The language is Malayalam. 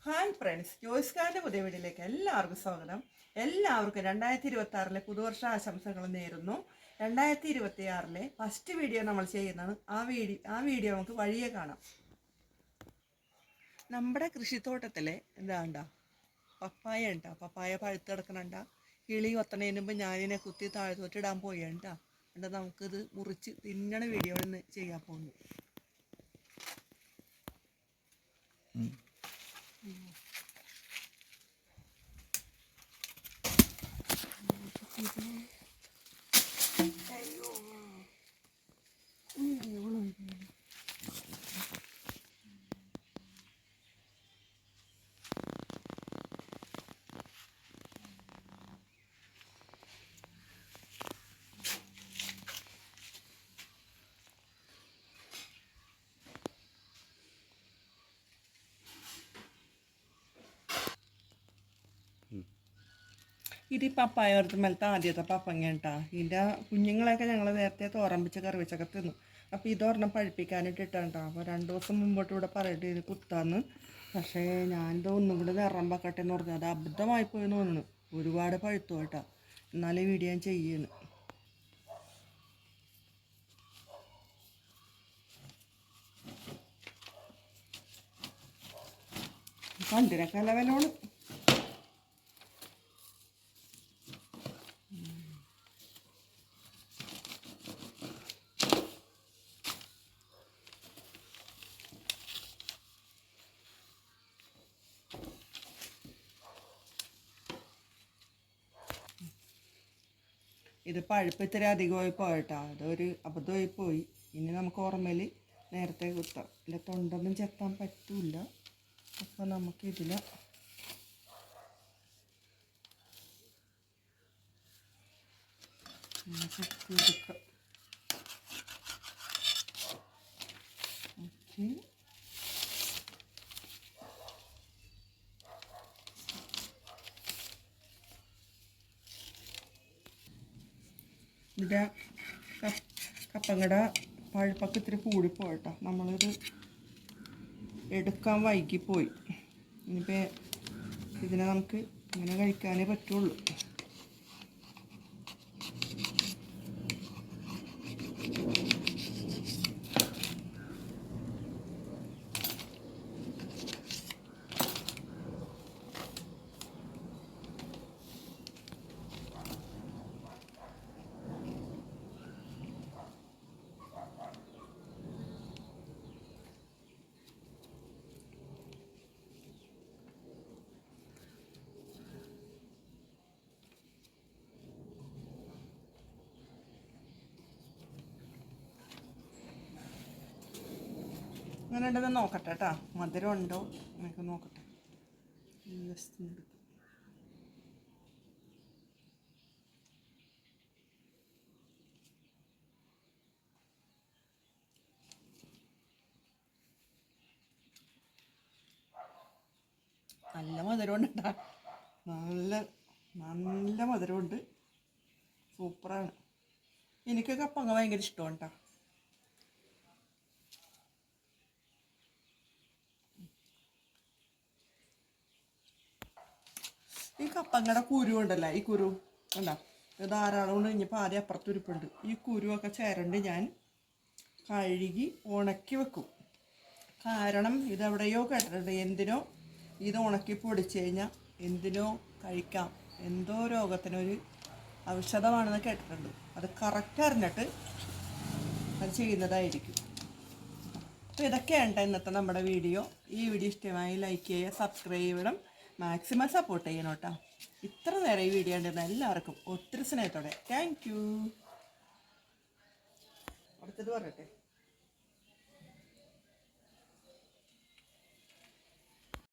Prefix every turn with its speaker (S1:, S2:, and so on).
S1: ഹായ് ഫ്രണ്ട്സ്, ജോയ്സ് കാറിൻ്റെ പുതിയ വീഡിയോയിലേക്ക് എല്ലാവർക്കും സ്വാഗതം. എല്ലാവർക്കും 2026 പുതുവർഷ ആശംസകൾ നേരുന്നു. 2026 ഫസ്റ്റ് വീഡിയോ നമ്മൾ ചെയ്യുന്നത് ആ വീഡിയോ നമുക്ക് വഴിയെ കാണാം. നമ്മുടെ കൃഷിത്തോട്ടത്തിലെ എന്താണ്ട പപ്പായ ഉണ്ടാ, പപ്പായ പഴുത്ത് കിടക്കണണ്ട. കിളി കൊത്തണതിന് മുമ്പ് ഞാനിനെ കുത്തി താഴ്ത്തോട്ടിടാൻ പോയണ്ടാ. എന്നിട്ട് നമുക്കിത് മുറിച്ച് തിന്നണ വീഡിയോ ഒന്ന് ചെയ്യാൻ പോകുന്നു. ഇത് പപ്പായ മേലത്തെ ആദ്യത്തെ പപ്പങ്ങ കേട്ടാ. ഇതിൻ്റെ കുഞ്ഞുങ്ങളെയൊക്കെ ഞങ്ങൾ നേരത്തെ തോറമ്പിച്ച് കറിവെച്ചൊക്കെ തിന്നു. അപ്പോൾ ഇതൊരെണ്ണം പഴുപ്പിക്കാനായിട്ട് ഇട്ടാ. അപ്പോൾ 2 ദിവസം മുമ്പോട്ട് ഇവിടെ പറയട്ടെ ഇത് കുത്താന്ന്. പക്ഷേ ഞാനിത് ഒന്നും കൂടി നിറം വെക്കട്ടെ എന്ന് പറഞ്ഞു. അത് അബദ്ധമായി പോയെന്ന് തോന്നുന്നു. ഒരുപാട് പഴുത്തു കേട്ടാ. എന്നാലേ വീഡിയോ ഞാൻ ചെയ്യുന്നു. കണ്ടിനൊക്കെ നല്ല വിലമാണ്. ഇത് പഴുപ്പ് ഇത്തിരി അധികമായി പോയിട്ടാ. അതൊരു അബദ്ധമായി പോയി. ഇനി നമുക്ക് ഓർമ്മയിൽ നേരത്തെ കുത്താം. ഇല്ല തൊണ്ടൊന്നും ചെത്താൻ പറ്റില്ല. അപ്പോൾ നമുക്കിതിൽ ചെത്തിയെടുക്കാം. ഓക്കെ, ഇവിടെ കപ്പങ്ങടെ പഴുപ്പൊക്കെ ഇത്തിരി കൂടിപ്പോയിട്ടോ. നമ്മളിത് എടുക്കാൻ വൈകിപ്പോയി. ഇനിയിപ്പോൾ ഇതിനെ നമുക്ക് ഇങ്ങനെ കഴിക്കാനേ പറ്റുള്ളൂ. അങ്ങനെ ഉണ്ടെന്ന് നോക്കട്ടെ കേട്ടോ. മധുരം ഉണ്ടോ എന്നൊക്കെ നോക്കട്ടെ. നല്ല മധുരമുണ്ട് കേട്ടോ. നല്ല നല്ല മധുരമുണ്ട്. സൂപ്പറാണ്. എനിക്ക് കപ്പങ്ങ ഭയങ്കര ഇഷ്ടമാണ് കേട്ടോ. ഈ കപ്പങ്ങയുടെ കുരു ഉണ്ടല്ലോ, ഈ കുരു ഉണ്ടോ, ഇത് ധാരാളം കൊണ്ട് കഴിഞ്ഞപ്പോൾ ആദ്യം അപ്പുറത്തുരിപ്പുണ്ട്. ഈ കുരുവൊക്കെ ചേരണ്ട് ഞാൻ കഴുകി ഉണക്കി വെക്കും. കാരണം ഇതെവിടെയോ കേട്ടിട്ടുണ്ട്, എന്തിനോ ഇത് ഉണക്കി പൊടിച്ച് കഴിഞ്ഞാൽ എന്തിനോ കഴിക്കാം, എന്തോ രോഗത്തിനൊരു ഔഷധമാണെന്ന് കേട്ടിട്ടുണ്ട്. അത് കറക്റ്റ് അറിഞ്ഞിട്ട് അത് ചെയ്യുന്നതായിരിക്കും. അപ്പോൾ ഇതൊക്കെയാണ് ഇന്നത്തെ നമ്മുടെ വീഡിയോ. ഈ വീഡിയോ ഇഷ്ടമായി ലൈക്ക് ചെയ്യുക, സബ്സ്ക്രൈബ് ചെയ്യണം, മാക്സിമം സപ്പോർട്ട് ചെയ്യണം കേട്ടോ. ഇത്ര നേരം ഈ വീഡിയോ കണ്ടിരുന്ന എല്ലാവർക്കും ഒത്തിരി സ്നേഹത്തോടെ താങ്ക് യു. അടുത്തത് പറയട്ടെ.